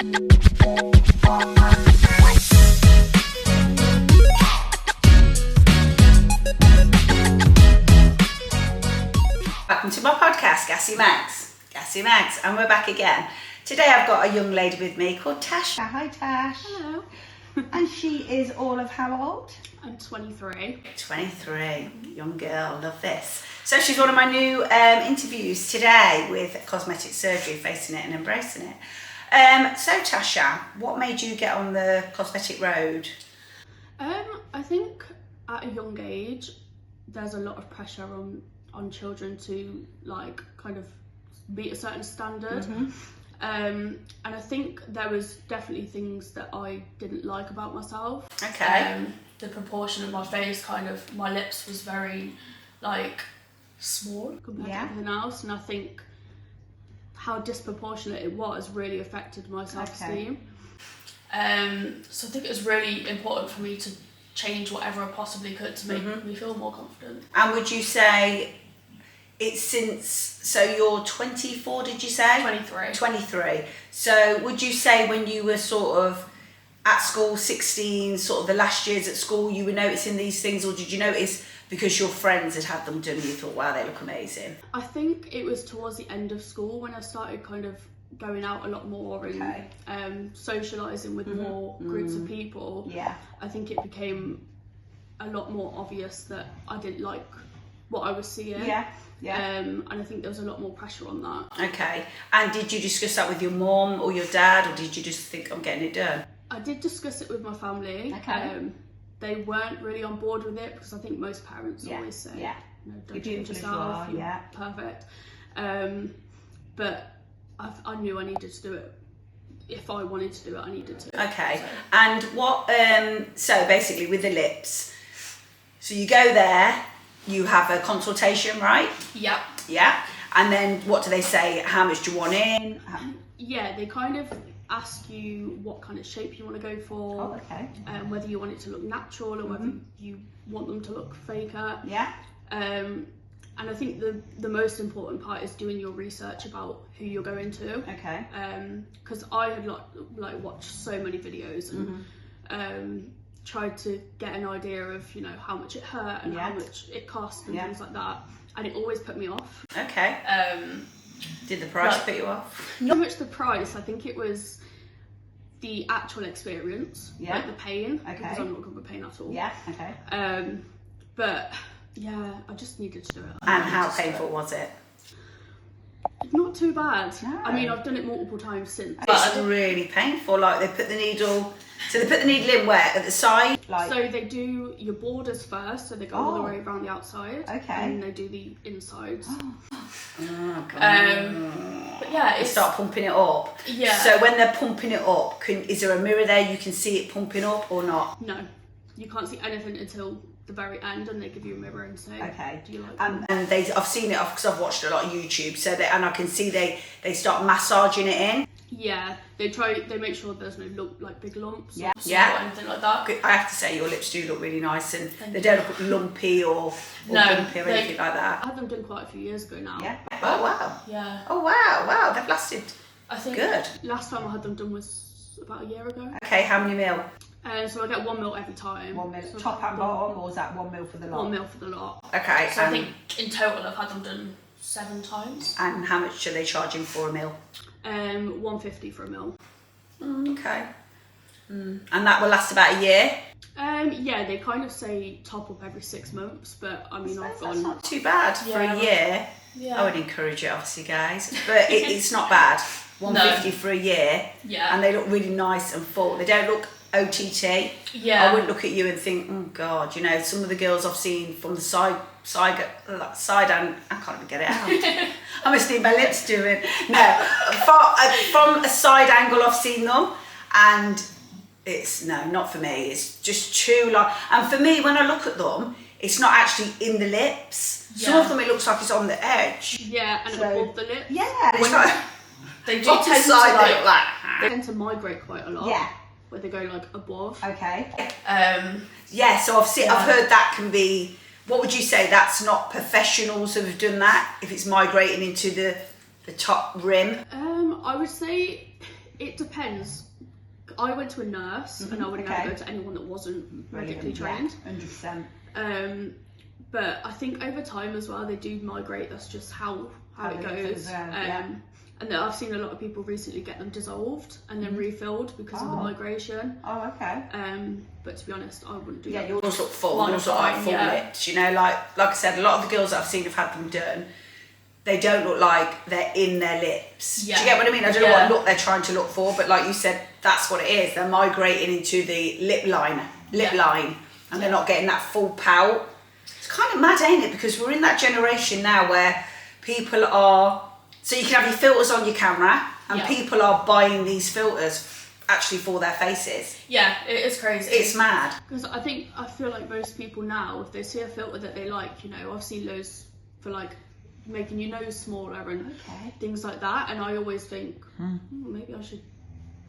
Welcome to my podcast, Gassy Mags, and we're back again. Today I've got a young lady with me called Tasha. Hi Tash. Hello. And she is all of how old? I'm 23. 23, young girl, love this. So she's one of my new interviews today with cosmetic surgery, facing it and embracing it. So Tasha, what made you get on the cosmetic road? I think at a young age there's a lot of pressure on children to like kind of meet a certain standard. And I think there was definitely things that I didn't like about myself. Okay. The proportion of my face, kind of my lips was very like small compared to everything else, and I think how disproportionate it was really affected my self-esteem. So I think it was really important for me to change whatever I possibly could to make me feel more confident. And would you say it's since, so you're 24, did you say? 23. 23. So would you say when you were sort of at school, 16, sort of the last years at school, you were noticing these things, or did you notice because your friends had had them done and you thought, wow, they look amazing? I think it was towards the end of school when I started kind of going out a lot more and socialising with more groups of people. Yeah. I think it became a lot more obvious that I didn't like what I was seeing. Yeah. And I think there was a lot more pressure on that. Okay. And did you discuss that with your mom or your dad, or did you just think, I'm getting it done? I did discuss it with my family. Okay. They weren't really on board with it because I think most parents always say, no, don't change yourself, you're perfect. But I knew I needed to do it. If I wanted to do it, I needed to. Okay. So. And what, so basically with the lips, so you go there, you have a consultation, right? Yep. Yeah. And then what do they say? How much do you want in? Yeah, they kind of ask you what kind of shape you want to go for. Oh, okay. Whether you want it to look natural or whether you want them to look faker. Yeah. And I think the most important part is doing your research about who you're going to. Okay. Because I had like watched so many videos and tried to get an idea of, you know, how much it hurt and how much it cost and things like that, and it always put me off. Okay. Did the price put you off? Not much the price, I think it was the actual experience, like the pain, because I'm not good with pain at all. Yeah. Okay. But yeah, I just needed to do it. And how painful was it? Not too bad. No. I mean, I've done it multiple times since. It's really painful. Like they put the needle in where? At the side? So they do your borders first, so they go all the way around the outside. Okay. And they do the insides. Oh, God. But yeah, They start pumping it up. Yeah. So when they're pumping it up, is there a mirror there you can see it pumping up or not? No, you can't see anything until the very end, and they give you a mirror and say, okay, do you like and I've seen it because I've watched a lot of YouTube, so and I can see they start massaging it in. Yeah, they make sure there's no big lumps or anything like that. I have to say your lips do look really nice, and they don't look lumpy or bumpy or anything like that. I had them done quite a few years ago now. Yeah. Oh wow. Yeah. Oh wow, they've lasted. I think good. Last time I had them done was about a year ago. Okay, how many mil? So I get 1 mil every time. 1 mil, so top and bottom, or is that 1 mil for the lot? 1 mil for the lot. Okay. So I think in total I've had them done 7 times. And how much are they charging for a mil? 150 for a mil. Okay. And that will last about a year? Yeah, they kind of say top up every 6 months, but I mean That's I've gone. not too bad for a year. Yeah. I would encourage it, obviously, guys, but it's not bad. 150 for a year. Yeah. And they look really nice and full. They don't look OTT. Yeah. I wouldn't look at you and think, oh God, you know, some of the girls I've seen from the side and I can't even get it out. I must need my lips doing. No, from a side angle I've seen them, and it's not for me. It's just too long. And for me, when I look at them, it's not actually in the lips. Some of them it looks like it's on the edge. Yeah, and above the lip. Yeah, it's like they do top tend side to they look like. they tend to migrate quite a lot. Yeah. Where they go like above. Okay. Yeah, so I've heard that can be. What would you say? That's not professionals who have done that. If it's migrating into the top rim. I would say it depends. I went to a nurse, and I would never go to anyone that wasn't medically trained. 100%. But I think over time as well, they do migrate. That's just how it goes. And then I've seen a lot of people recently get them dissolved and then refilled because of the migration. Oh, okay. But to be honest, I wouldn't do that. Yeah, yours look full. Yours look like full lips. You know, like I said, a lot of the girls that I've seen have had them done. They don't look like they're in their lips. Yeah. Do you get what I mean? I don't know what look they're trying to look for, but like you said, that's what it is. They're migrating into the lip line, and they're not getting that full pout. It's kind of mad, ain't it? Because we're in that generation now where people are. So you can have your filters on your camera, and people are buying these filters actually for their faces. Yeah, it is crazy. It's mad. Because I feel like most people now, if they see a filter that they like, you know, I've seen loads for like making your nose smaller and things like that, and I always think, maybe I should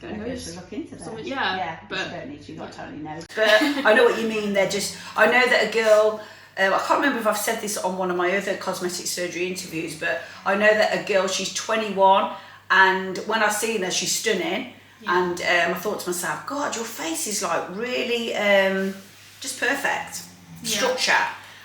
get a nose. Maybe I should look into that. Yeah, but you don't need to. You've got a totally nose. But I know what you mean. They're just. I know that a girl. I can't remember if I've said this on one of my other cosmetic surgery interviews, but I know that a girl, she's 21, and when I seen her, she's stunning. And I thought to myself, God, your face is like really just perfect structure.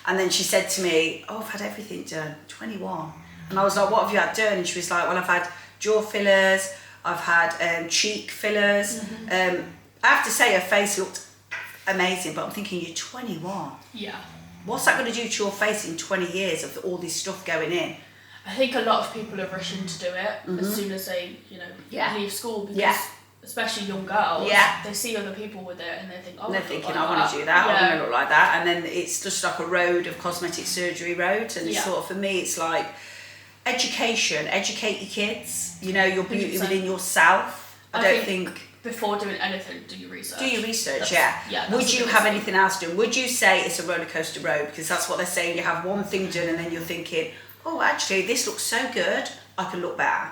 And then she said to me, oh, I've had everything done, 21. And I was like, what have you had done? And she was like, well, I've had jaw fillers, I've had cheek fillers. I have to say her face looked amazing, but I'm thinking, you're 21. Yeah. What's that going to do to your face in 20 years of all this stuff going in? I think a lot of people are rushing to do it as soon as they, you know, leave school, because especially young girls, they see other people with it and they think, they're thinking, I want to do that, I want to look like that. And then it's just like a road of cosmetic surgery roads. And it's sort of, for me, it's like education, educate your kids, you know, your beauty 100%. Within yourself. I don't think before doing anything, do your research. Do your research, Would you have anything else done? Would you say it's a roller coaster road? Because that's what they're saying. You have one thing done and then you're thinking, oh, actually, this looks so good, I can look better.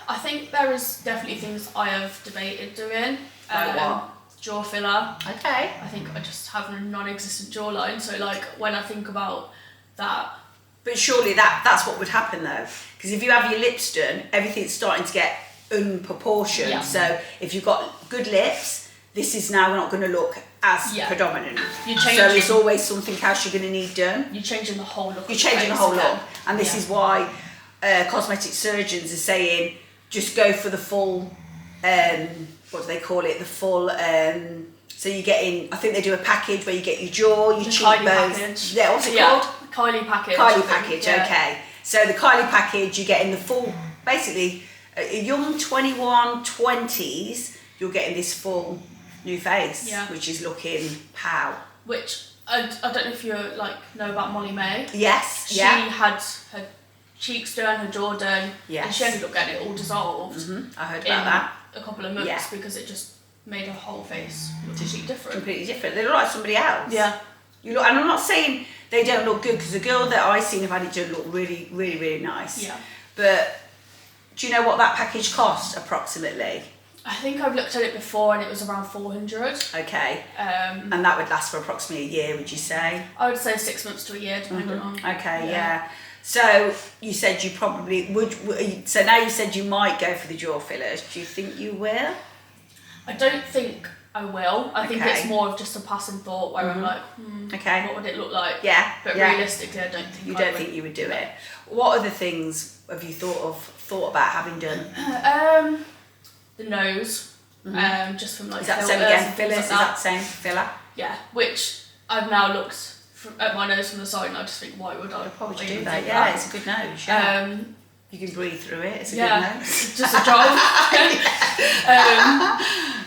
I think there is definitely things I have debated doing. Like what? Jaw filler. Okay. I think I just have a non-existent jawline, so like when I think about that. But surely that's what would happen though, because if you have your lips done, everything's starting to get unproportioned. Yeah. So if you've got good lips, this is now not going to look as predominant. So there's always something else you're going to need done. You're changing the whole look. You're changing the whole look, and this is why cosmetic surgeons are saying just go for the full. What do they call it? The full. So you get in. I think they do a package where you get your jaw, your cheekbones. Yeah, what's it called? Kylie package. Kylie package. Okay. So the Kylie package, you get in the full. Basically, a young 21, 20s, you're getting this full new face, which is looking pow. Which I don't know if you know about Molly May. Yes. She had her cheeks done, her jaw done. Yes. And she ended up getting it all dissolved. I heard about that. A couple of months because it just made her whole face look completely different. They look like somebody else. Yeah. You look, and I'm not saying they don't look good, because the girl that I seen have had it done look really, really, really nice. Yeah. But do you know what that package cost approximately? I think I've looked at it before and it was around 400. Okay. And that would last for approximately a year, would you say? I would say 6 months to a year, depending on. Okay, yeah. So you said you probably would. So now you said you might go for the jaw fillers. Do you think you will? I don't think I will. I think it's more of just a passing thought where I'm like, what would it look like? Yeah. But realistically, I don't think you don't think you would do it. What other things have you thought about having done? The nose, just from is that the same again? Fillers? Is that the same filler? Yeah, which I've now looked at my nose from the side and I just think, why would I probably do that? Yeah, it's a good nose. Yeah. You can breathe through it. It's a good nose. It's just a job.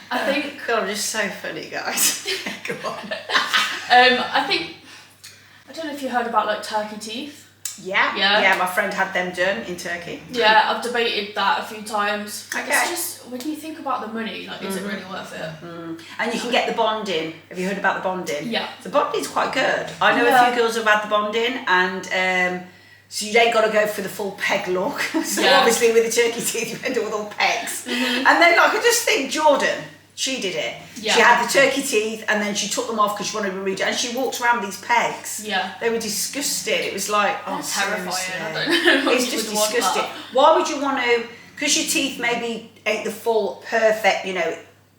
I think. God, I'm just so funny, guys. Go on. I don't know if you heard about turkey teeth. Yeah, my friend had them done in Turkey. Yeah, I've debated that a few times. Okay. It's just, when you think about the money, is it really worth it? And you can get the bonding. Have you heard about the bonding? Yeah. The bonding's quite good. I know a few girls who've had the bonding, and so you ain't got to go for the full peg look. So obviously with the turkey teeth, you end up with all pegs. And then I just think Jordan, she did it. Yeah. She had the turkey teeth and then she took them off because she wanted to read it, and she walked around with these pegs. Yeah. They were disgusting. It was like, terrifying. Seriously. I don't know. It's just disgusting. Why would you want to, because your teeth maybe ain't the full perfect,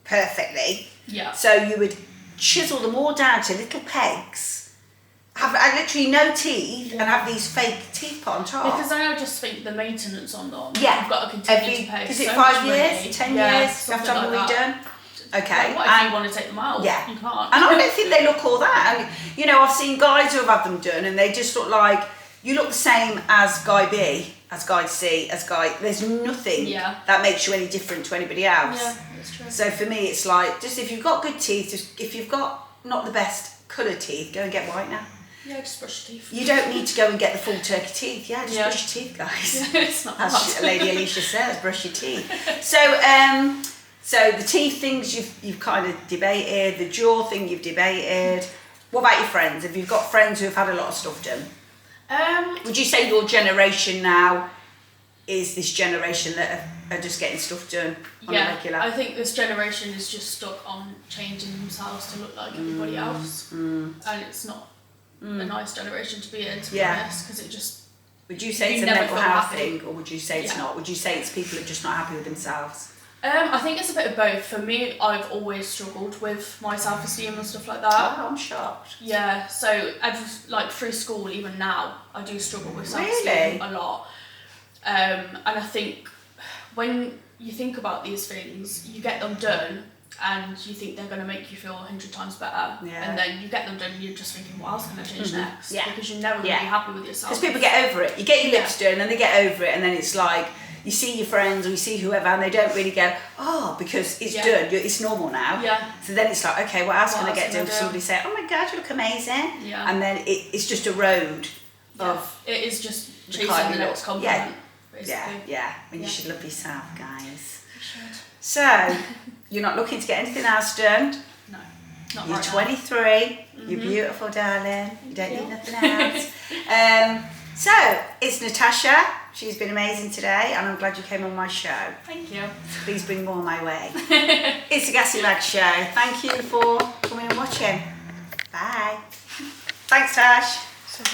perfectly. Yeah. So you would chisel them all down to little pegs, have literally no teeth, and have these fake teeth put on top. Because I just think the maintenance on them, yeah, you've got to continue to pay. Is it so 5 much years, money. 10 yeah, years? You have to have them redone. Okay. Like, what if you want to take them out? Yeah. You can't. And I don't think they look all that. And I've seen guys who have had them done, and they just look like you look the same as guy B, as guy C, as guy. There's nothing that makes you any different to anybody else. Yeah, that's true. So for me, it's like, just if you've got good teeth, just if you've got not the best coloured teeth, go and get white now. Yeah, just brush your teeth. You don't need to go and get the full turkey teeth. Yeah, just brush your teeth, guys. Yeah, it's not As Lady Alicia says, brush your teeth. So the teeth things you've kind of debated, the jaw thing you've debated. What about your friends? Have you got friends who have had a lot of stuff done? Would you say your generation now is this generation that are just getting stuff done on a regular? I think this generation is just stuck on changing themselves to look like everybody else, and it's not a nice generation to be in, to be honest, because it just... Would you say it's a mental health thing, or would you say it's not? Would you say it's people who are just not happy with themselves? I think it's a bit of both. For me, I've always struggled with my self-esteem and stuff like that. Oh, I'm shocked. Yeah, so like through school, even now, I do struggle with self-esteem a lot. And I think when you think about these things, you get them done and you think they're going to make you feel 100 times better. Yeah. And then you get them done and you're just thinking, what else can I change next? Yeah. Because you're never going to be happy with yourself. Because people get over it. You get your lips done and they get over it, and then it's like, you see your friends or you see whoever and they don't really go, oh, because it's done, it's normal now. Yeah. So then it's like, okay, what else can I get done? Somebody say, oh my God, you look amazing. Yeah. And then it's just a road of... It is just chasing the next compliment. Yeah. And you should love yourself, guys. You should. So, you're not looking to get anything else done? No, not You're right 23, you're beautiful, darling. You don't need nothing else. So, it's Natasha. She's been amazing today, and I'm glad you came on my show. Thank you. Please bring more my way. It's the Gassy Mag Show. Thank you for coming and watching. Bye. Thanks, Tash. So,